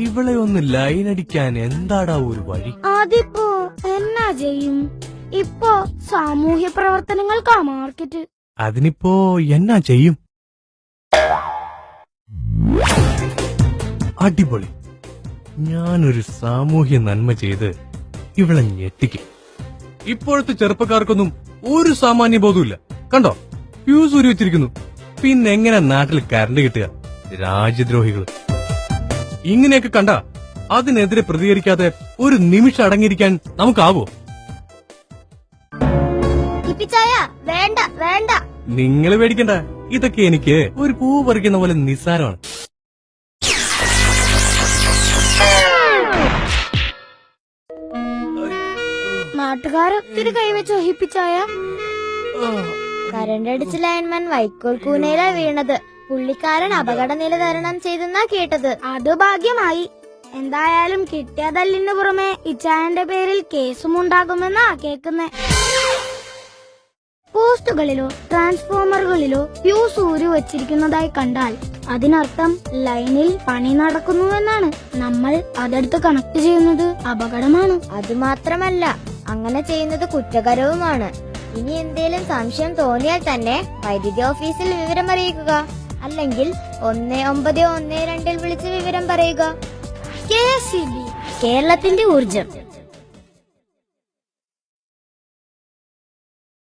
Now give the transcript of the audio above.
ഇവളെ ഒന്ന് ലൈൻ അടിക്കാൻ എന്താടാ ഒരു വഴി? അതിപ്പോ എന്നാ ചെയ്യും? ഇപ്പോ സാമൂഹ്യ പ്രവർത്തനങ്ങൾക്കാ മാർക്കറ്റ്. അതിനിപ്പോ എന്നാ ചെയ്യും? അടിപൊളി, ഞാനൊരു സാമൂഹ്യ നന്മ ചെയ്ത് ഇവളെ ഞെട്ടിക്കും. ഇപ്പോഴത്തെ ചെറുപ്പക്കാർക്കൊന്നും ഒരു സാമാന്യ ബോധമില്ല. കണ്ടോ, ഫ്യൂസ് ഊരി വെച്ചിരിക്കുന്നു. പിന്നെ എങ്ങനെ നാട്ടിൽ കറണ്ട് കിട്ടുക? രാജ്യദ്രോഹികൾ. ഇങ്ങനെയൊക്കെ കണ്ട അതിനെതിരെ പ്രതികരിക്കാതെ ഒരു നിമിഷം അടങ്ങിയിരിക്കാൻ നമുക്കാവോ? വേണ്ട വേണ്ട, നിങ്ങൾ പേടിക്കണ്ട, ഇതൊക്കെ എനിക്ക് ഒരു പൂ പറിക്കുന്ന പോലെ നിസ്സാരമാണ്. നാട്ടുകാർ ഒത്തിരി കൈവച്ച് ഹിപ്പിച്ചായ. കരണ്ടടിച്ച് ലൈൻമാൻ വൈക്കോൽ കൂനയിലാ വീണത്. പുള്ളിക്കാരൻ അപകടനില തരണം ചെയ്തെന്നാ കേട്ടത്. അത് ഭാഗ്യമായി. എന്തായാലും കിട്ടിയ തല്ലിന് പുറമെ ഇച്ചായന്റെ പേരിൽ കേസും ഉണ്ടാകുമെന്നാ കേക്കുന്നേ. പോസ്റ്റുകളിലോ ട്രാൻസ്ഫോമറുകളിലോ ഫ്യൂസ് ഊരി വച്ചിരിക്കുന്നതായി കണ്ടാൽ അതിനർത്ഥം ലൈനിൽ പണി നടക്കുന്നുവെന്നാണ്. നമ്മൾ അതെടുത്ത് കണക്ട് ചെയ്യുന്നത് അപകടമാണ്. അതുമാത്രമല്ല, അങ്ങനെ ചെയ്യുന്നത് കുറ്റകരവുമാണ്. ഇനി എന്തേലും സംശയം തോന്നിയാൽ തന്നെ വൈദ്യുതി ഓഫീസിൽ വിവരം അറിയിക്കുക. അല്ലെങ്കിൽ 1912 വിളിച്ച് വിവരം പറയുക. KCB, കേരളത്തിന്റെ ഊർജം.